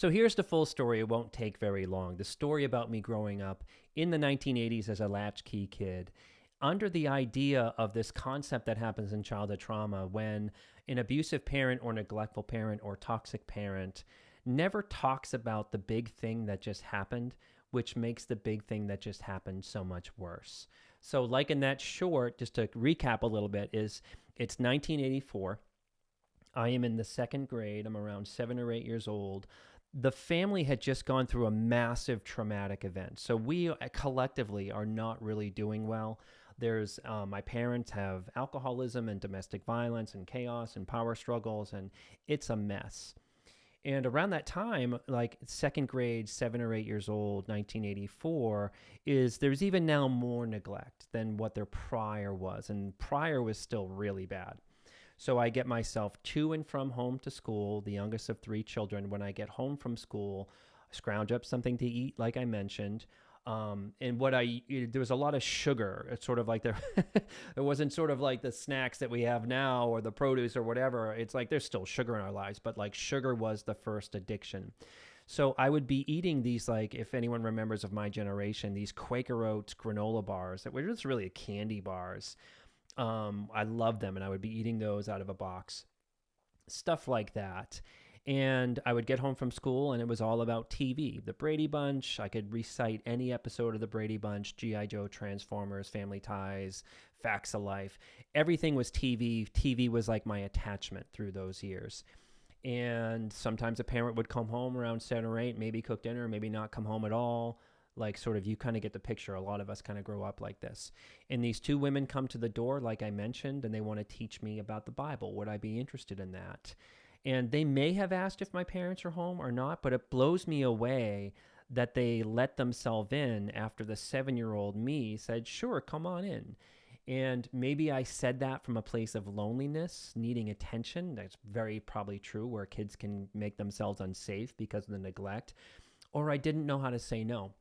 So here's the full story. It won't take very long. The story about me growing up in the 1980s as a latchkey kid, under the idea of this concept that happens in childhood trauma when an abusive parent or neglectful parent or toxic parent never talks about the big thing that just happened, which makes the big thing that just happened so much worse. So, like in that short, just to recap a little bit, it's 1984. I am in the second grade. I'm around 7 or 8 years old. The family had just gone through a massive traumatic event. So we collectively are not really doing well. There's my parents have alcoholism and domestic violence and chaos and power struggles, and it's a mess. And around that time, like second grade, 7 or 8 years old, 1984, there's even now more neglect than what there prior was. And prior was still really bad. So I get myself to and from home to school, the youngest of three children. When I get home from school, I scrounge up something to eat, like I mentioned. And there was a lot of sugar. It's sort of like it wasn't sort of like the snacks that we have now or the produce or whatever. It's like there's still sugar in our lives, but like sugar was the first addiction. So I would be eating these, like, if anyone remembers of my generation, these Quaker Oats granola bars that were just really candy bars. I love them, and I would be eating those out of a box, stuff like that. And I would get home from school, and it was all about TV. The Brady Bunch, I could recite any episode of the Brady Bunch, G.I. Joe, Transformers, Family Ties, Facts of Life. Everything was TV. TV was like my attachment through those years. And sometimes a parent would come home around 7 or 8, maybe cook dinner, maybe not come home at all. Like, sort of, you kind of get the picture. A lot of us kind of grow up like this. And these two women come to the door, like I mentioned, and they want to teach me about the Bible. Would I be interested in that? And they may have asked if my parents are home or not, but it blows me away that they let themselves in after the 7-year-old me said, sure, come on in. And maybe I said that from a place of loneliness, needing attention. That's very probably true, where kids can make themselves unsafe because of the neglect. Or I didn't know how to say no.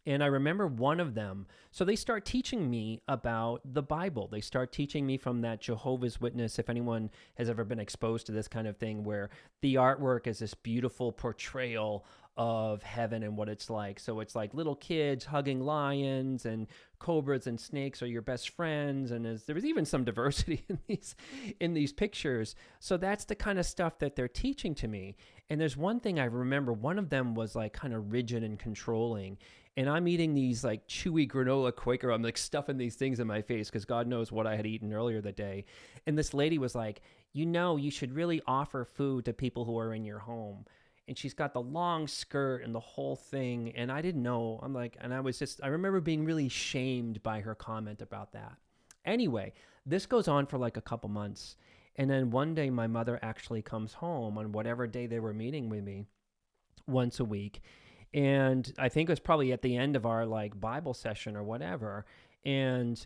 And I remember one of them, so they start teaching me about the Bible. They start teaching me from that Jehovah's Witness, if anyone has ever been exposed to this kind of thing, where the artwork is this beautiful portrayal of heaven and what it's like. So it's like little kids hugging lions, and cobras and snakes are your best friends. And there was even some diversity in these pictures. So that's the kind of stuff that they're teaching to me. And there's one thing I remember, one of them was like kind of rigid and controlling. And I'm eating these like chewy granola Quaker. I'm like stuffing these things in my face because God knows what I had eaten earlier that day. And this lady was like, you should really offer food to people who are in your home. And she's got the long skirt and the whole thing. And I didn't know. I remember being really shamed by her comment about that. Anyway, this goes on for like a couple months. And then one day my mother actually comes home on whatever day they were meeting with me once a week. And I think it was probably at the end of our like Bible session or whatever. And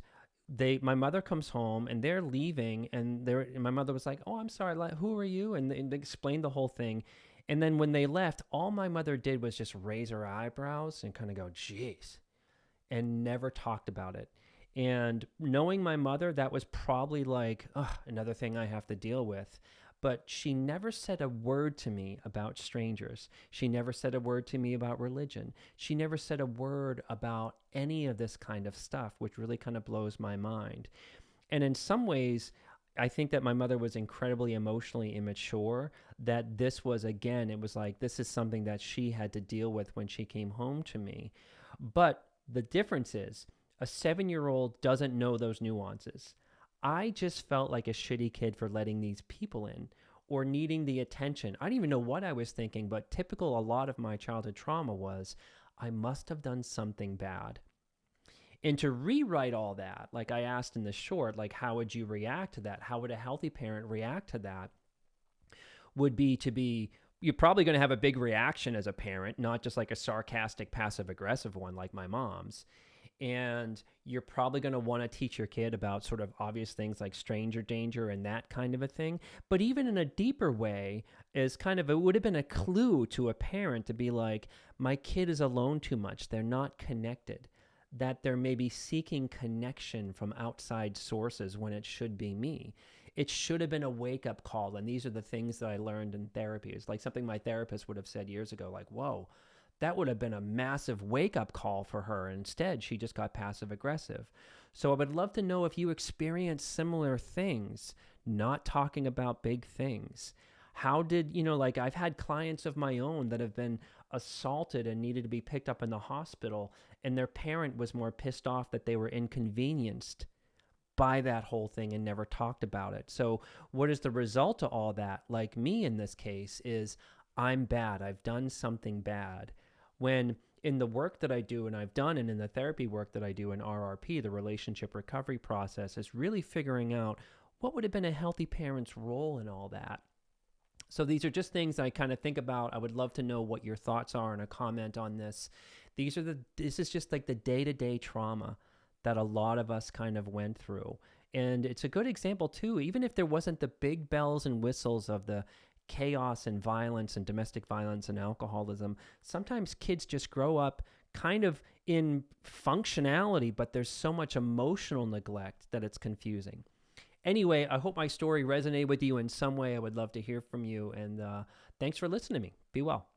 my mother comes home and they're leaving, and my mother was like, "Oh, I'm sorry, who are you?" And they explained the whole thing. And then when they left, all my mother did was just raise her eyebrows and kind of go, "Geez," and never talked about it. And knowing my mother, that was probably like, another thing I have to deal with. But she never said a word to me about strangers. She never said a word to me about religion. She never said a word about any of this kind of stuff, which really kind of blows my mind. And in some ways, I think that my mother was incredibly emotionally immature, that this was, again, it was like, this is something that she had to deal with when she came home to me. But the difference is, a 7-year-old doesn't know those nuances. I just felt like a shitty kid for letting these people in or needing the attention. I didn't even know what I was thinking, but typical, a lot of my childhood trauma was, I must have done something bad. And to rewrite all that, like I asked in the short, like, how would you react to that? How would a healthy parent react to that? Would be you're probably going to have a big reaction as a parent, not just like a sarcastic, passive-aggressive one like my mom's. And you're probably going to want to teach your kid about sort of obvious things like stranger danger and that kind of a thing. But even in a deeper way, is kind of, it would have been a clue to a parent to be like, my kid is alone too much. They're not connected. That they're maybe seeking connection from outside sources when it should be me. it should have been a wake-up call. And these are the things that I learned in therapy. It's like something my therapist would have said years ago, like, whoa, that would have been a massive wake-up call for her. Instead, she just got passive-aggressive. So I would love to know if you experience similar things, not talking about big things. How did, like I've had clients of my own that have been assaulted and needed to be picked up in the hospital, and their parent was more pissed off that they were inconvenienced by that whole thing and never talked about it. So what is the result of all that? Like me in this case is I'm bad. I've done something bad. When in the work that I do and I've done, and in the therapy work that I do in RRP, the relationship recovery process, is really figuring out what would have been a healthy parent's role in all that. So these are just things I kind of think about. I would love to know what your thoughts are and a comment on this. This is just like the day-to-day trauma that a lot of us kind of went through. And it's a good example too, even if there wasn't the big bells and whistles of the chaos and violence and domestic violence and alcoholism, sometimes kids just grow up kind of in functionality, but there's so much emotional neglect that it's confusing. Anyway, I hope my story resonated with you in some way. I would love to hear from you. And thanks for listening to me. Be well.